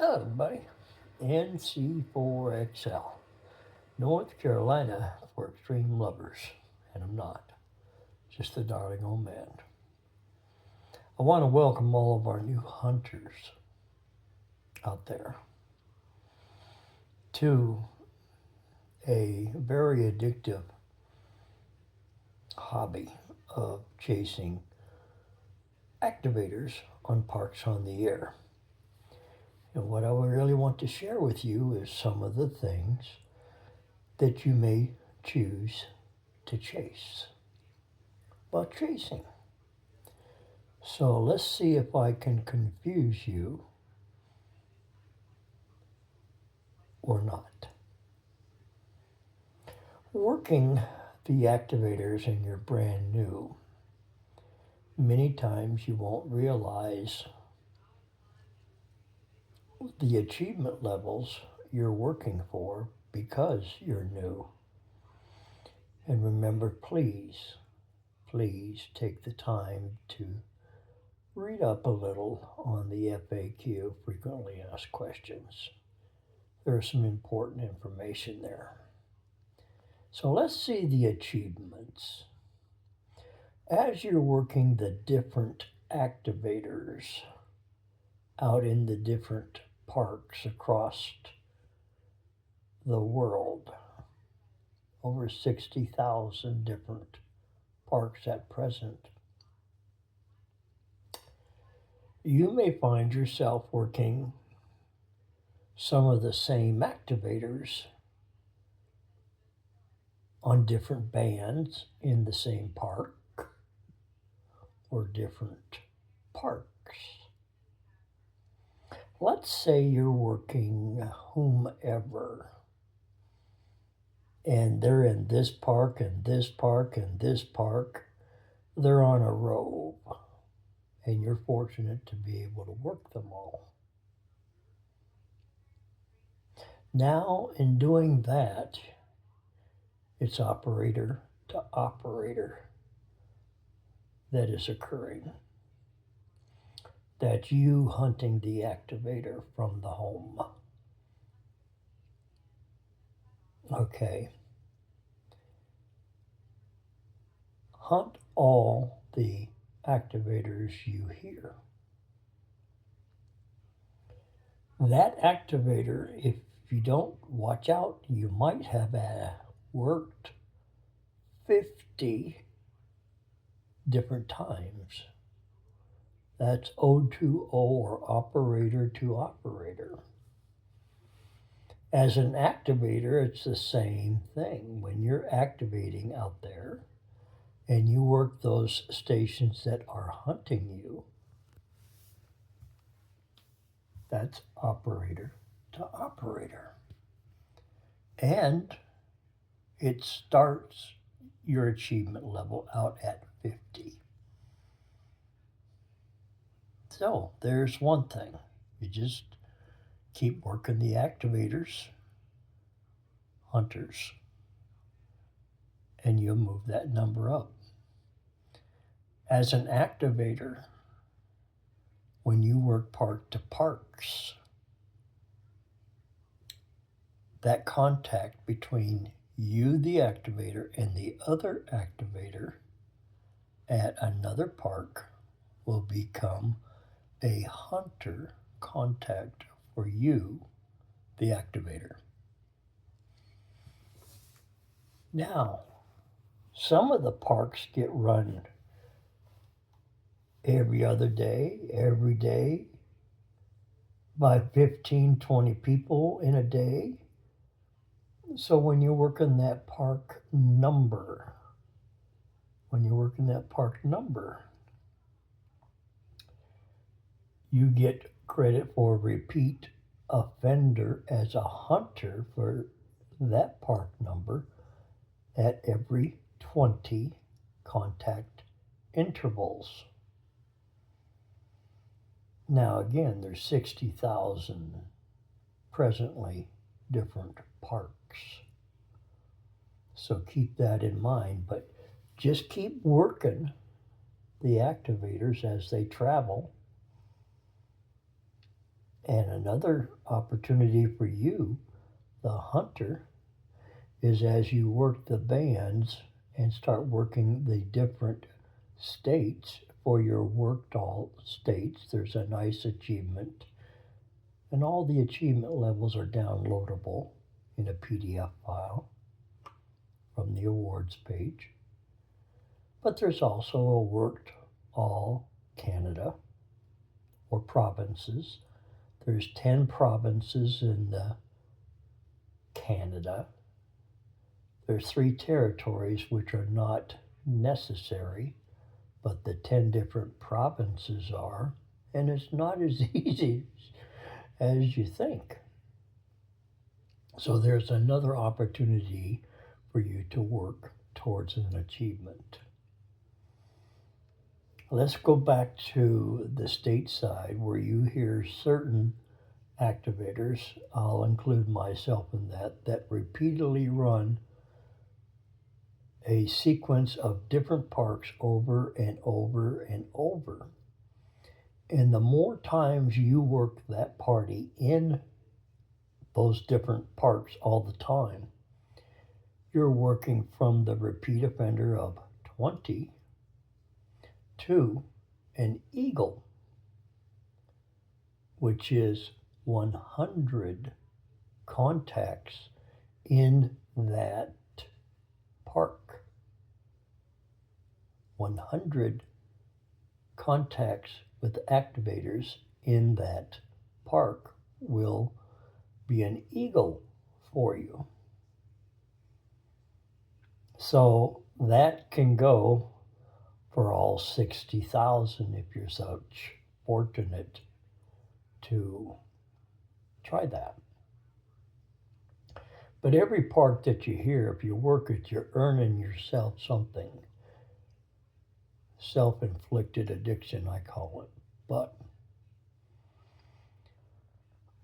Hello, everybody. NC4XL, North Carolina for extreme lovers. And I'm not, just a darling old man. I want to welcome all of our new hunters out there to a very addictive hobby of chasing activators on parks on the air. And what I really want to share with you is some of the things that you may choose to chase while chasing. So let's see if I can confuse you or not. Working the activators and you're brand new, many times you won't realize the achievement levels you're working for because you're new. And remember, please take the time to read up a little on the FAQ, frequently asked questions. There's some important information there. So let's see the achievements. As you're working the different activators out in the different parks across the world, over 60,000 different parks at present, you may find yourself working some of the same activators on different bands in the same park or different parks. Let's say you're working whomever, and they're in this park and this park and this park. They're on a row, and you're fortunate to be able to work them all. Now, in doing that, it's operator to operator that is occurring. That's you hunting the activator from the home. Okay. Hunt all the activators you hear. That activator, if you don't watch out, you might have worked 50 different times. That's O2O, or operator to operator. As an activator, it's the same thing. When you're activating out there and you work those stations that are hunting you, that's operator to operator. And it starts your achievement level out at 50. So there's one thing. You just keep working the activators, hunters, and you'll move that number up. As an activator, when you work park to parks, that contact between you, the activator, and the other activator at another park will become a hunter contact for you, the activator. Now, some of the parks get run every other day, every day, by 15, 20 people in a day. So when you're working that park number, you get credit for repeat offender as a hunter for that park number at every 20 contact intervals. Now again, there's 60,000 presently different parks. So keep that in mind, but just keep working the activators as they travel And another opportunity for you, the hunter, is as you work the bands and start working the different states for your worked all states, there's a nice achievement. And all the achievement levels are downloadable in a PDF file from the awards page. But there's also a worked all Canada or provinces. There's 10 provinces in Canada. There's 3 territories which are not necessary, but the 10 different provinces are, and it's not as easy as you think. So there's another opportunity for you to work towards an achievement. Let's go back to the state side where you hear certain activators, I'll include myself in that repeatedly run a sequence of different parks over and over and over. And the more times you work that party in those different parks all the time, you're working from the repeat offender of 20 to an eagle, which is 100 contacts in that park. 100 contacts with activators in that park will be an eagle for you. So that can go for all 60,000 if you're such fortunate to try that. But every park that you hear, if you work it, you're earning yourself something. Self-inflicted addiction, I call it. But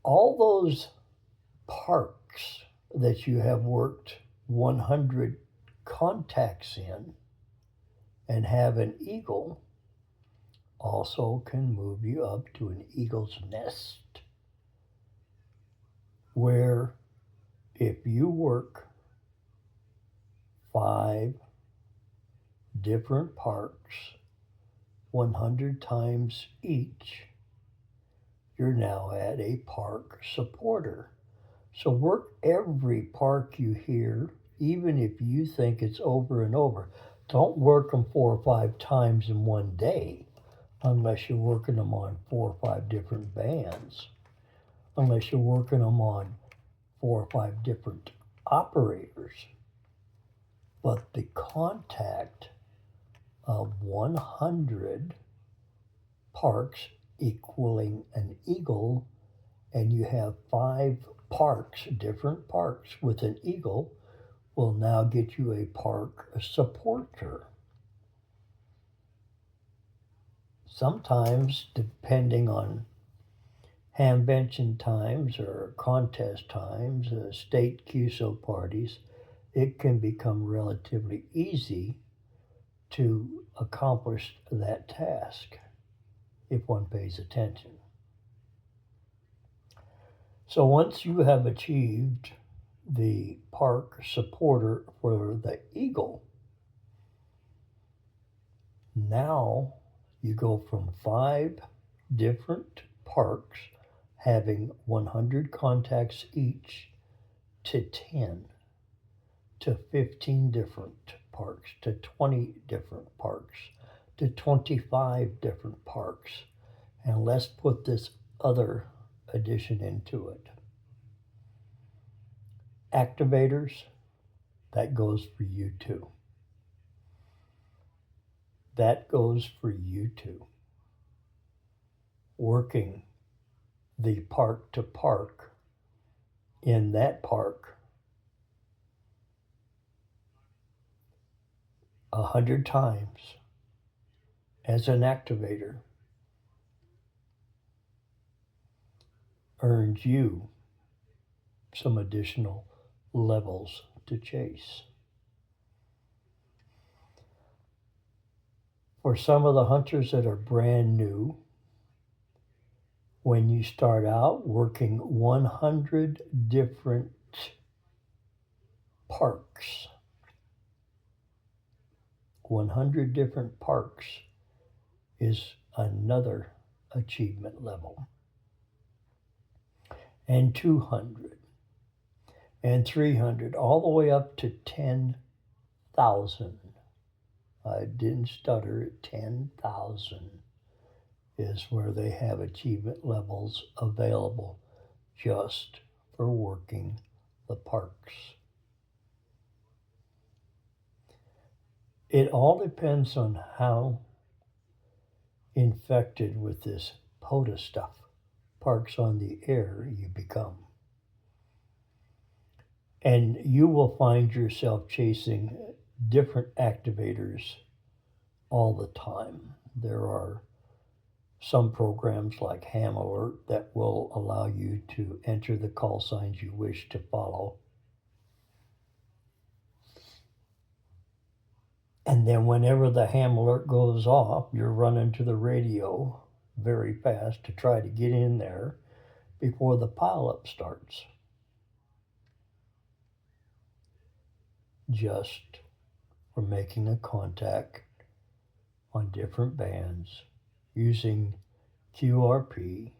all those parks that you have worked 100 contacts in and have an eagle also can move you up to an eagle's nest, where if you work 5 different parks 100 times each, you're now at a park supporter. So work every park you hear, even if you think it's over and over. Don't work them 4 or 5 times in one day, unless you're working them on 4 or 5 different bands, unless you're working them on 4 or 5 different operators. But the contact of 100 parks equaling an eagle, and you have 5 parks, different parks with an eagle, will now get you a park supporter. Sometimes, depending on handbenching times or contest times, state QSO parties, it can become relatively easy to accomplish that task if one pays attention. So once you have achieved the park supporter for the eagle, now you go from 5 different parks having 100 contacts each to 10 to 15 different parks to 20 different parks to 25 different parks. And let's put this other addition into it. Activators, that goes for you too. That goes for you too. Working the park to park in that park 100 times as an activator earns you some additional levels to chase. For some of the hunters that are brand new, when you start out working 100 different parks. 100 different parks is another achievement level. And 200 and 300, all the way up to 10,000. I didn't stutter, 10,000 is where they have achievement levels available just for working the parks. It all depends on how infected with this POTA stuff, Parks on the Air, you become. And you will find yourself chasing different activators all the time. There are some programs like Ham Alert that will allow you to enter the call signs you wish to follow. And then whenever the Ham Alert goes off, you're running to the radio very fast to try to get in there before the pileup starts. Just for making a contact on different bands using QRP,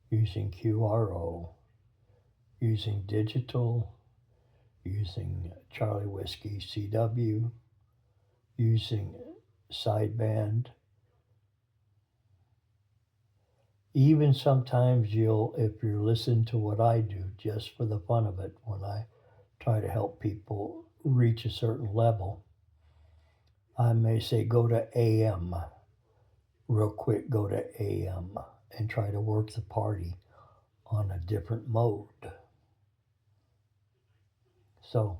using QRO, using digital, using Charlie Whiskey CW, using sideband. Even sometimes if you listen to what I do just for the fun of it, when I try to help people reach a certain level, I may say go to AM, real quick, go to AM and try to work the party on a different mode. So,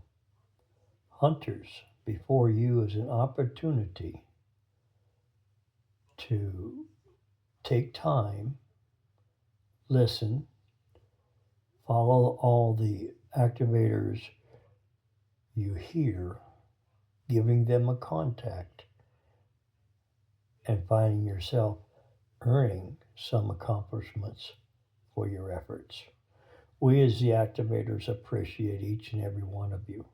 hunters, before you is an opportunity to take time, listen, follow all the activators you hear, giving them a contact, and finding yourself earning some accomplishments for your efforts. We as the activators appreciate each and every one of you.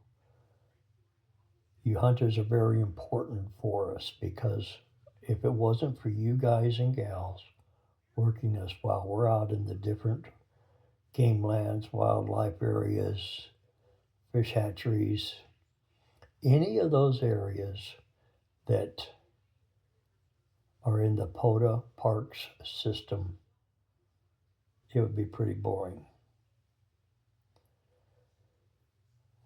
You hunters are very important for us because if it wasn't for you guys and gals working us while we're out in the different game lands, wildlife areas, fish hatcheries, any of those areas that are in the POTA Parks system, it would be pretty boring.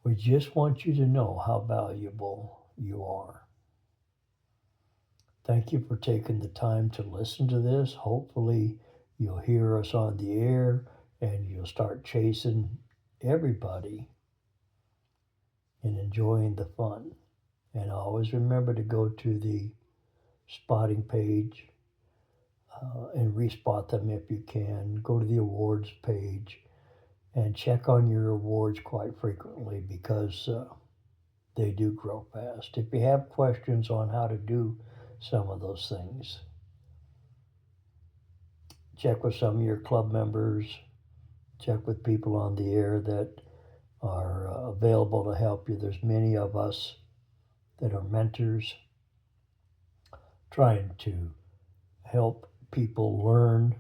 We just want you to know how valuable you are. Thank you for taking the time to listen to this. Hopefully you'll hear us on the air and you'll start chasing everybody and enjoying the fun. And always remember to go to the spotting page and respot them if you can. Go to the awards page and check on your awards quite frequently because they do grow fast. If you have questions on how to do some of those things, check with some of your club members, check with people on the air that are available to help you. There's many of us that are mentors trying to help people learn.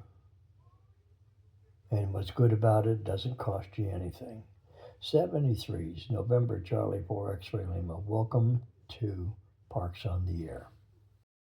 And what's good about it doesn't cost you anything. 73's November Charlie 4XL Lima. Welcome to Parks on the Air.